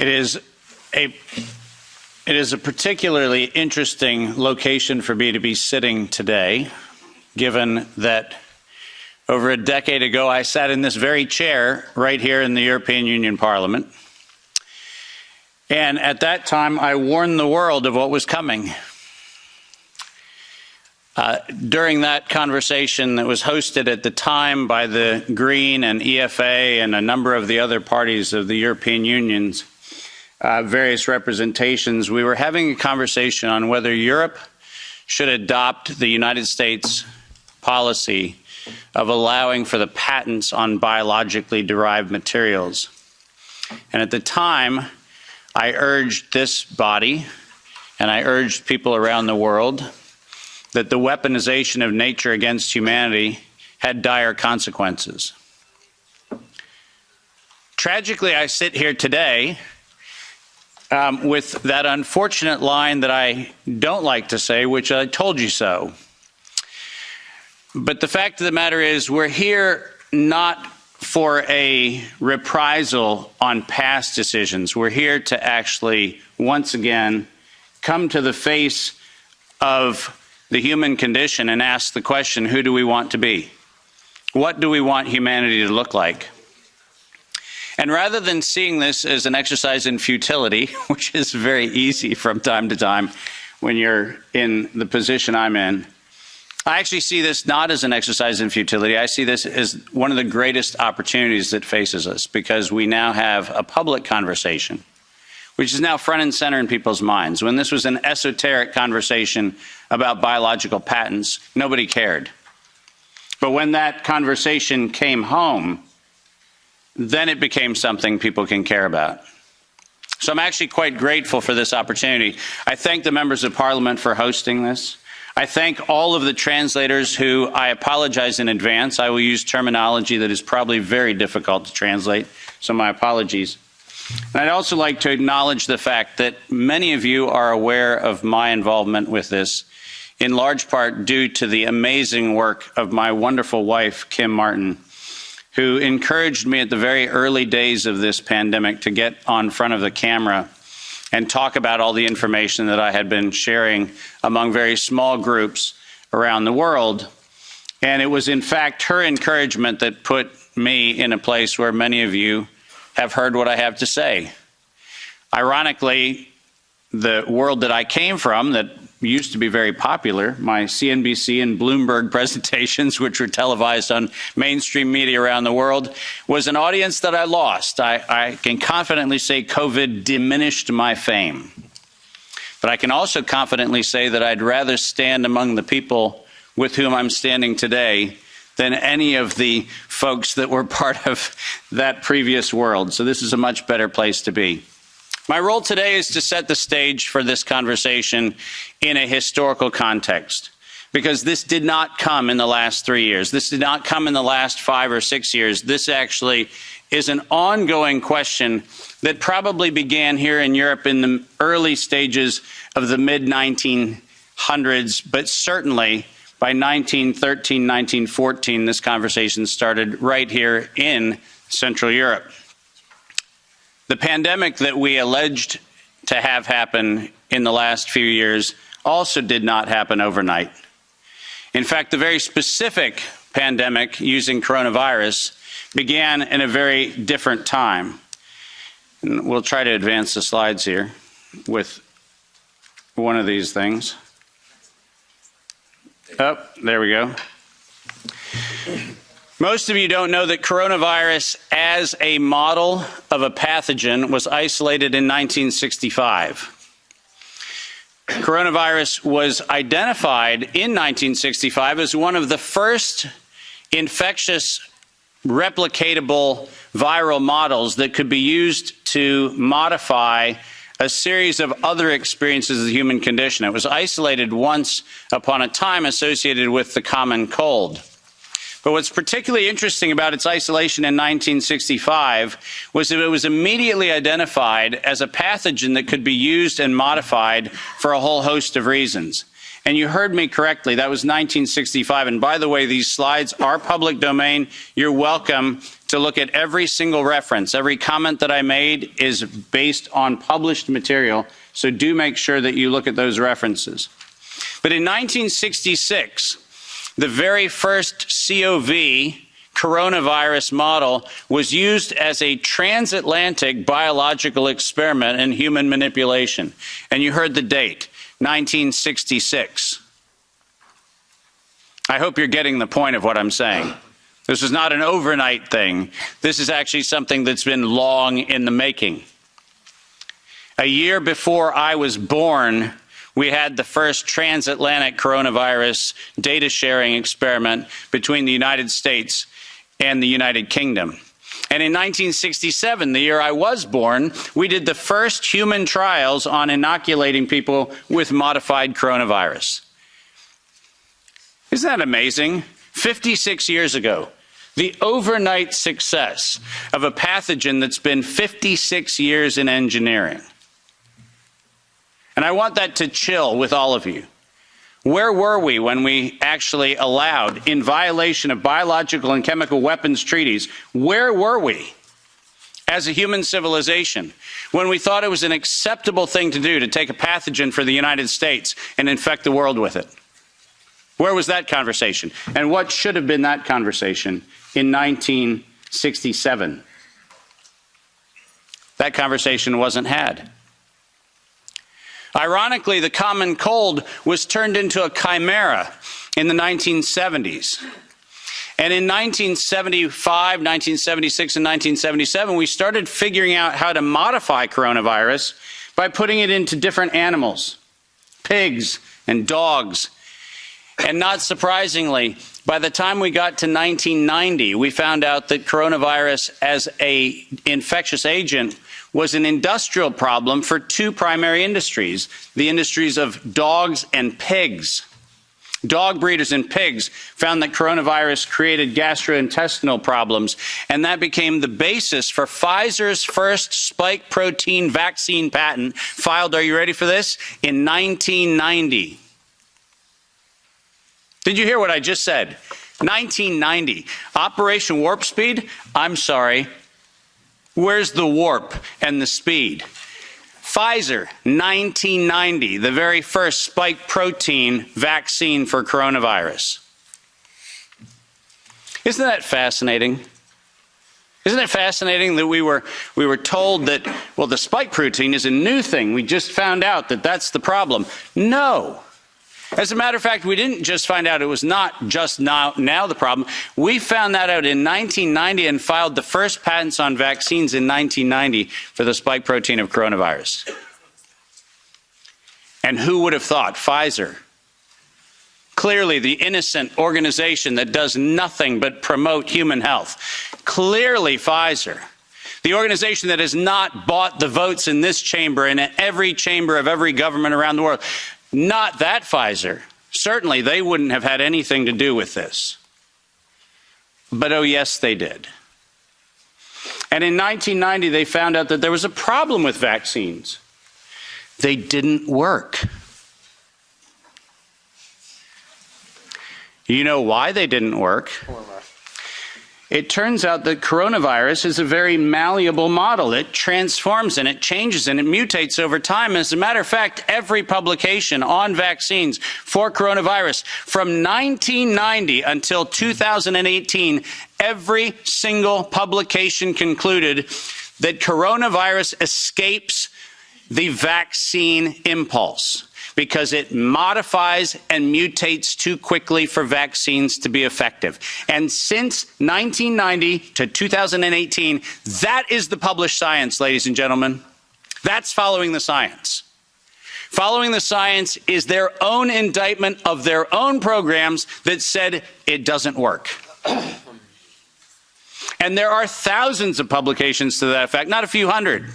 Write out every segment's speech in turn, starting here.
It is a particularly interesting location for me to be sitting today, given that over a decade ago I sat in this very chair right here in the European Union Parliament. And at that time, I warned the world of what was coming. During that conversation that was hosted at the time by the Green and EFA and a number of the other parties of the European Union's various representations, we were having a conversation on whether Europe should adopt the United States policy of allowing for the patents on biologically derived materials. And at the time, I urged this body, and I urged people around the world, that the weaponization of nature against humanity had dire consequences. Tragically, I sit here today with that unfortunate line that I don't like to say, which I told you so. But the fact of the matter is, we're here not for a reprisal on past decisions. We're here to actually, once again, come to the face of the human condition and ask the question, who do we want to be? What do we want humanity to look like? And rather than seeing this as an exercise in futility, which is very easy from time to time when you're in the position I'm in, I actually see this not as an exercise in futility. I see this as one of the greatest opportunities that faces us, because we now have a public conversation, which is now front and center in people's minds. When this was an esoteric conversation about biological patents, nobody cared. But when that conversation came home, then it became something people can care about. So I'm actually quite grateful for this opportunity. I thank the members of Parliament for hosting this. I thank all of the translators who, I apologize in advance. I will use terminology that is probably very difficult to translate, so my apologies. And I'd also like to acknowledge the fact that many of you are aware of my involvement with this, in large part due to the amazing work of my wonderful wife, Kim Martin, who encouraged me at the very early days of this pandemic to get on front of the camera and talk about all the information that I had been sharing among very small groups around the world. And it was, in fact, her encouragement that put me in a place where many of you have heard what I have to say. Ironically, the world that I came from, that used to be very popular, my CNBC and Bloomberg presentations, which were televised on mainstream media around the world, was an audience that I lost. I can confidently say COVID diminished my fame. But I can also confidently say that I'd rather stand among the people with whom I'm standing today than any of the folks that were part of that previous world. So this is a much better place to be. My role today is to set the stage for this conversation in a historical context, because this did not come in the last 3 years. This did not come in the last 5 or 6 years. This actually is an ongoing question that probably began here in Europe in the early stages of the mid-1900s, but certainly by 1913, 1914, this conversation started right here in Central Europe. The pandemic that we alleged to have happen in the last few years also did not happen overnight. In fact, the very specific pandemic using coronavirus began in a very different time. And we'll try to advance the slides here with one of these things. Oh, there we go. Most of you don't know that coronavirus as a model of a pathogen was isolated in 1965. Coronavirus was identified in 1965 as one of the first infectious replicatable viral models that could be used to modify a series of other experiences of the human condition. It was isolated once upon a time associated with the common cold. But what's particularly interesting about its isolation in 1965 was that it was immediately identified as a pathogen that could be used and modified for a whole host of reasons. And you heard me correctly, that was 1965. And by the way, these slides are public domain. You're welcome to look at every single reference. Every comment that I made is based on published material, so do make sure that you look at those references. But in 1966, the very first COV coronavirus model was used as a transatlantic biological experiment in human manipulation. And you heard the date, 1966. I hope you're getting the point of what I'm saying. This is not an overnight thing. This is actually something that's been long in the making. A year before I was born, we had the first transatlantic coronavirus data sharing experiment between the United States and the United Kingdom. And in 1967, the year I was born, we did the first human trials on inoculating people with modified coronavirus. Isn't that amazing? 56 years ago, the overnight success of a pathogen that's been 56 years in engineering. And I want that to chill with all of you. Where were we when we actually allowed, in violation of biological and chemical weapons treaties, where were we as a human civilization when we thought it was an acceptable thing to do to take a pathogen for the United States and infect the world with it? Where was that conversation? And what should have been that conversation in 1967? That conversation wasn't had. Ironically, the common cold was turned into a chimera in the 1970s. And in 1975, 1976, and 1977, we started figuring out how to modify coronavirus by putting it into different animals, pigs and dogs. And not surprisingly, by the time we got to 1990, we found out that coronavirus as an infectious agent was an industrial problem for two primary industries, the industries of dogs and pigs. Dog breeders and pigs found that coronavirus created gastrointestinal problems, and that became the basis for Pfizer's first spike protein vaccine patent, filed, are you ready for this, in 1990. Did you hear what I just said? 1990. Operation Warp Speed? I'm sorry. Where's the warp and the speed? Pfizer, 1990, the very first spike protein vaccine for coronavirus. Isn't that fascinating? Isn't it fascinating that we were told that, well, the spike protein is a new thing. We just found out that that's the problem. No. As a matter of fact, we didn't just find out it was not just now the problem. We found that out in 1990 and filed the first patents on vaccines in 1990 for the spike protein of coronavirus. And who would have thought? Pfizer. Clearly the innocent organization that does nothing but promote human health. Clearly Pfizer. The organization that has not bought the votes in this chamber and in every chamber of every government around the world. Not that Pfizer. Certainly they wouldn't have had anything to do with this. But oh yes, they did. And in 1990, they found out that there was a problem with vaccines. They didn't work. You know why they didn't work? It turns out that coronavirus is a very malleable model. It transforms and it changes and it mutates over time. As a matter of fact, every publication on vaccines for coronavirus from 1990 until 2018, every single publication concluded that coronavirus escapes the vaccine impulse, because it modifies and mutates too quickly for vaccines to be effective. And since 1990 to 2018, that is the published science, ladies and gentlemen. That's following the science. Following the science is their own indictment of their own programs that said it doesn't work. And there are thousands of publications to that effect, not a few hundred.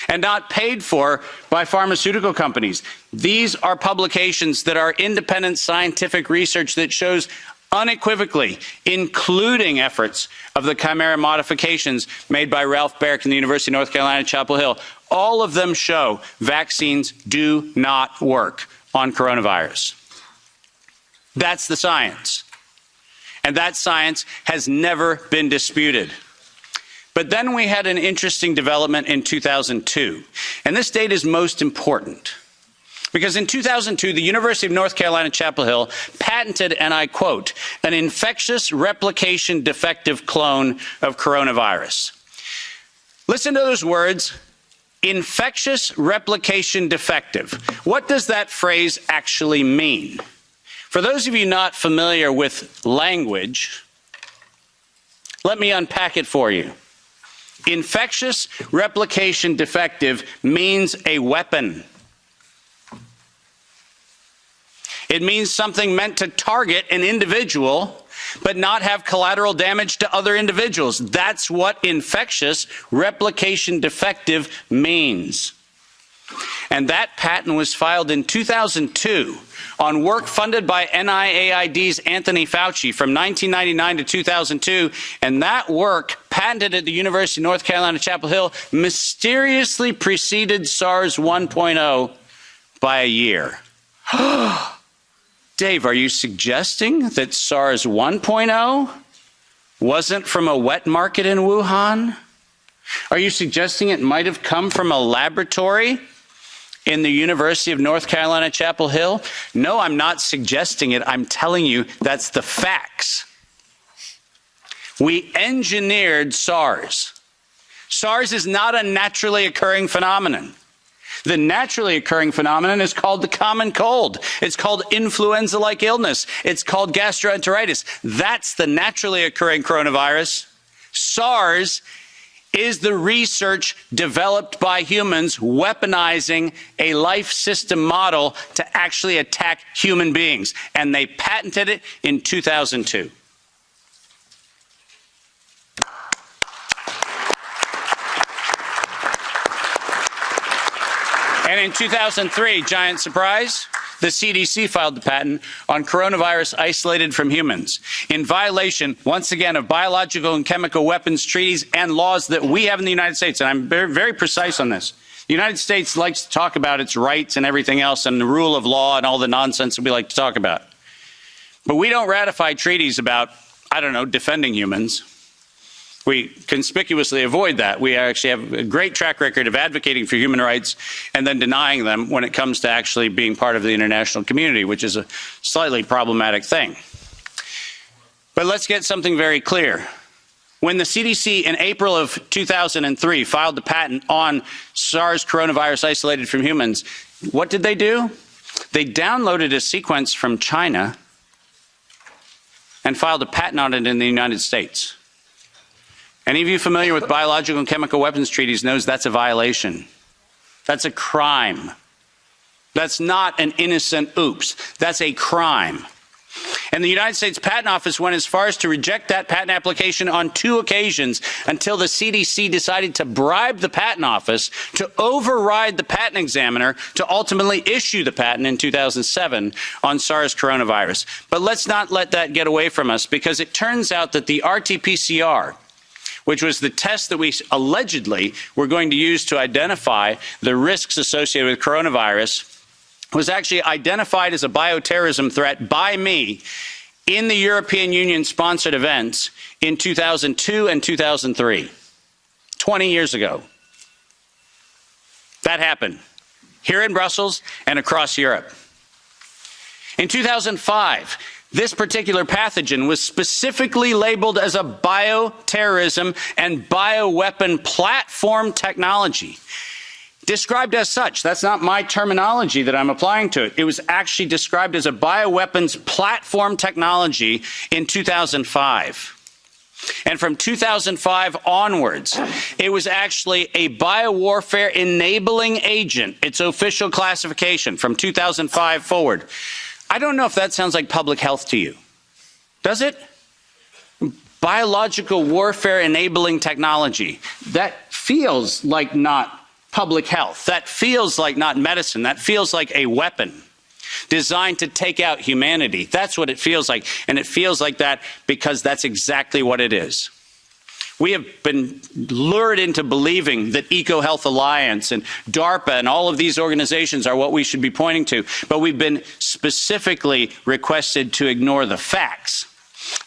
And not paid for by pharmaceutical companies. These are publications that are independent scientific research that shows unequivocally, including efforts of the chimera modifications made by Ralph Baric in the University of North Carolina, Chapel Hill. All of them show vaccines do not work on coronavirus. That's the science. And that science has never been disputed. But then we had an interesting development in 2002. And this date is most important. Because in 2002, the University of North Carolina, Chapel Hill patented, and I quote, an infectious replication defective clone of coronavirus. Listen to those words, infectious replication defective. What does that phrase actually mean? For those of you not familiar with language, let me unpack it for you. Infectious replication defective means a weapon. It means something meant to target an individual, but not have collateral damage to other individuals. That's what infectious replication defective means. And that patent was filed in 2002 on work funded by NIAID's Anthony Fauci from 1999 to 2002. And that work, patented at the University of North Carolina, Chapel Hill, mysteriously preceded SARS 1.0 by a year. Dave, are you suggesting that SARS 1.0 wasn't from a wet market in Wuhan? Are you suggesting it might have come from a laboratory in the University of North Carolina, Chapel Hill? No, I'm not suggesting it. I'm telling you that's the facts. We engineered SARS. SARS is not a naturally occurring phenomenon. The naturally occurring phenomenon is called the common cold. It's called influenza-like illness. It's called gastroenteritis. That's the naturally occurring coronavirus. SARS is the research developed by humans weaponizing a life system model to actually attack human beings. And they patented it in 2002. And in 2003, giant surprise, the CDC filed the patent on coronavirus isolated from humans in violation, once again, of biological and chemical weapons treaties and laws that we have in the United States. And I'm very, very precise on this. The United States likes to talk about its rights and everything else and the rule of law and all the nonsense that we like to talk about. But we don't ratify treaties about, I don't know, defending humans. We conspicuously avoid that. We actually have a great track record of advocating for human rights and then denying them when it comes to actually being part of the international community, which is a slightly problematic thing. But let's get something very clear. When the CDC in April of 2003 filed the patent on SARS coronavirus isolated from humans, what did they do? They downloaded a sequence from China and filed a patent on it in the United States. Any of you familiar with biological and chemical weapons treaties knows that's a violation. That's a crime. That's not an innocent oops. That's a crime. And the United States Patent Office went as far as to reject that patent application on 2 occasions until the CDC decided to bribe the Patent Office to override the patent examiner to ultimately issue the patent in 2007 on SARS coronavirus. But let's not let that get away from us, because it turns out that the RT-PCR, which was the test that we allegedly were going to use to identify the risks associated with coronavirus, was actually identified as a bioterrorism threat by me in the European Union-sponsored events in 2002 and 2003, 20 years ago. That happened here in Brussels and across Europe. In 2005, this particular pathogen was specifically labeled as a bioterrorism and bioweapon platform technology. Described as such. That's not my terminology that I'm applying to it. It was actually described as a bioweapons platform technology in 2005. And from 2005 onwards, it was actually a biowarfare enabling agent, its official classification from 2005 forward. I don't know if that sounds like public health to you. Does it? Biological warfare enabling technology. That feels like not public health. That feels like not medicine. That feels like a weapon designed to take out humanity. That's what it feels like. And it feels like that because that's exactly what it is. We have been lured into believing that EcoHealth Alliance and DARPA and all of these organizations are what we should be pointing to, but we've been specifically requested to ignore the facts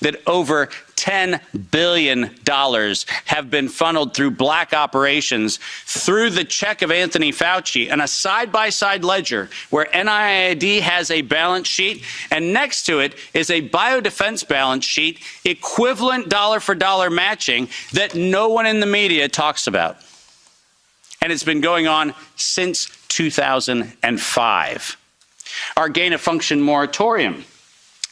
that over $10 billion have been funneled through black operations through the check of Anthony Fauci and a side-by-side ledger where NIAID has a balance sheet and next to it is a biodefense balance sheet equivalent dollar-for-dollar matching that no one in the media talks about. And it's been going on since 2005. Our gain-of-function moratorium,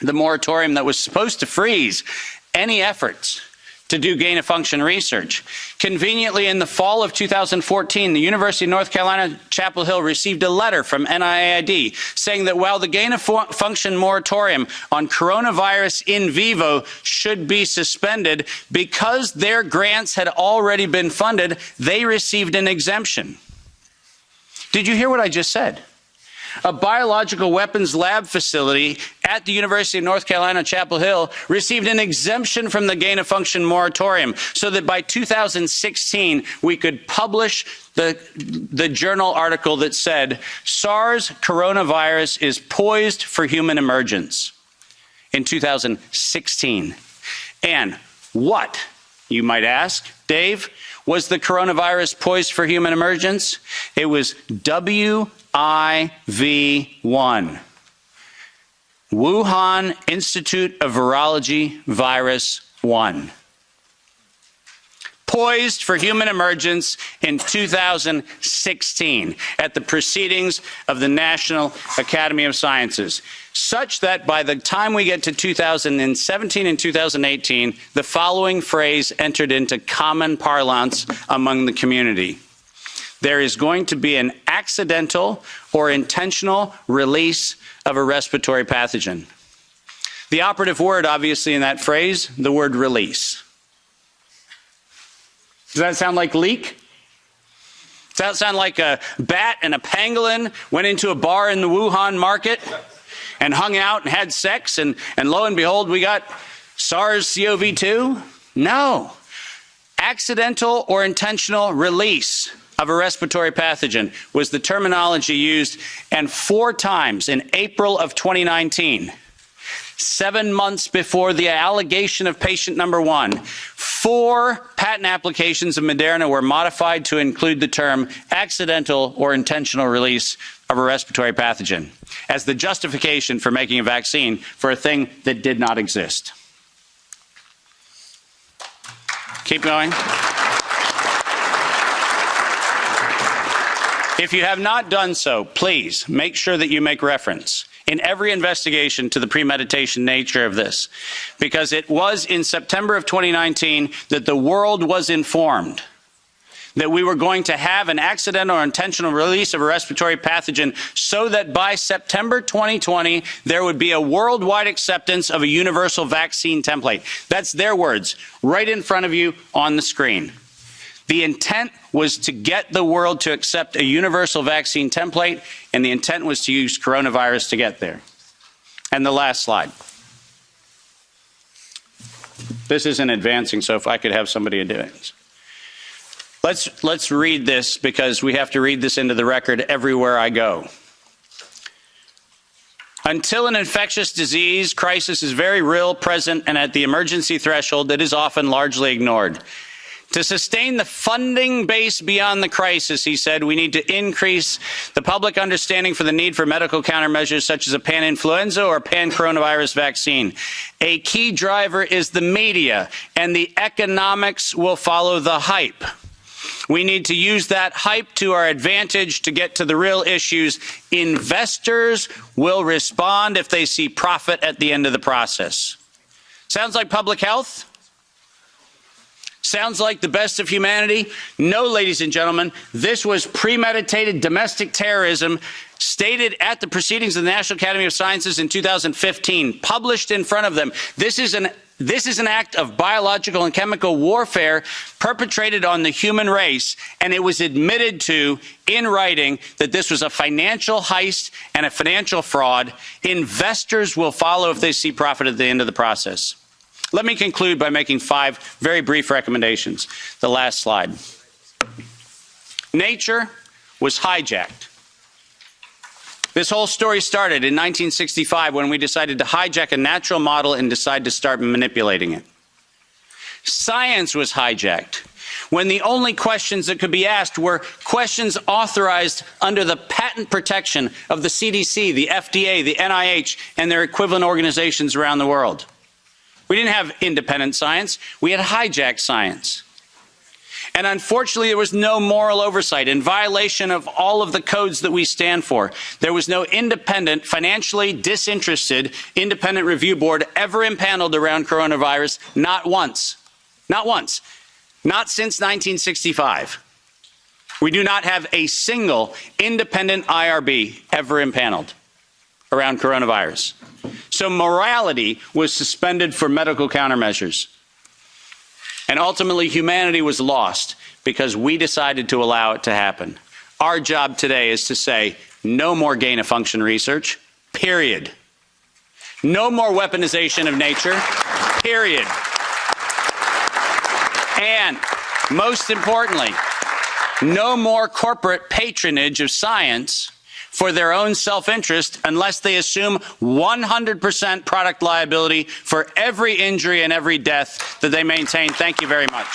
the moratorium that was supposed to freeze any efforts to do gain-of-function research. Conveniently, in the fall of 2014, the University of North Carolina, Chapel Hill received a letter from NIAID saying that while the gain-of-function moratorium on coronavirus in vivo should be suspended, because their grants had already been funded, they received an exemption. Did you hear what I just said? A biological weapons lab facility at the University of North Carolina, Chapel Hill, received an exemption from the gain-of-function moratorium so that by 2016 we could publish the journal article that said SARS coronavirus is poised for human emergence in 2016. And what, you might ask, Dave, was the coronavirus poised for human emergence? It was WIV1. Wuhan Institute of Virology Virus 1. Poised for human emergence in 2016 at the proceedings of the National Academy of Sciences, such that by the time we get to 2017 and 2018, the following phrase entered into common parlance among the community. There is going to be an accidental or intentional release of a respiratory pathogen. The operative word, obviously, in that phrase, the word release. Does that sound like leak? Does that sound like a bat and a pangolin went into a bar in the Wuhan market and hung out and had sex and lo and behold, we got SARS-CoV-2? No. Accidental or intentional release of a respiratory pathogen was the terminology used, and 4 times in April of 2019, 7 months before the allegation of patient number 1, 4 patent applications of Moderna were modified to include the term accidental or intentional release of a respiratory pathogen as the justification for making a vaccine for a thing that did not exist. Keep going. If you have not done so, please make sure that you make reference in every investigation to the premeditation nature of this, because it was in September of 2019 that the world was informed that we were going to have an accidental or intentional release of a respiratory pathogen so that by September 2020, there would be a worldwide acceptance of a universal vaccine template. That's their words, right in front of you on the screen. The intent was to get the world to accept a universal vaccine template, and the intent was to use coronavirus to get there. And the last slide. This isn't advancing, so if I could have somebody do it. Let's read this, because we have to read this into the record everywhere I go. Until an infectious disease crisis is very real, present, and at the emergency threshold, it is often largely ignored. To sustain the funding base beyond the crisis, he said, we need to increase the public understanding for the need for medical countermeasures such as a pan-influenza or pan-coronavirus vaccine. A key driver is the media, and the economics will follow the hype. We need to use that hype to our advantage to get to the real issues. Investors will respond if they see profit at the end of the process. Sounds like public health? Sounds like the best of humanity? No, ladies and gentlemen, this was premeditated domestic terrorism stated at the proceedings of the National Academy of Sciences in 2015, published in front of them. This is an act of biological and chemical warfare perpetrated on the human race, and it was admitted to in writing that this was a financial heist and a financial fraud. Investors will follow if they see profit at the end of the process. Let me conclude by making 5 very brief recommendations. The last slide. Nature was hijacked. This whole story started in 1965 when we decided to hijack a natural model and decide to start manipulating it. Science was hijacked when the only questions that could be asked were questions authorized under the patent protection of the CDC, the FDA, the NIH, and their equivalent organizations around the world. We didn't have independent science. We had hijacked science. And unfortunately, there was no moral oversight in violation of all of the codes that we stand for. There was no independent, financially disinterested, independent review board ever impaneled around coronavirus, not once. Not once. Not since 1965. We do not have a single independent IRB ever impaneled around coronavirus. So morality was suspended for medical countermeasures. And ultimately, humanity was lost because we decided to allow it to happen. Our job today is to say, no more gain-of-function research, period. No more weaponization of nature, period. And most importantly, no more corporate patronage of science for their own self-interest unless they assume 100% product liability for every injury and every death that they maintain. Thank you very much.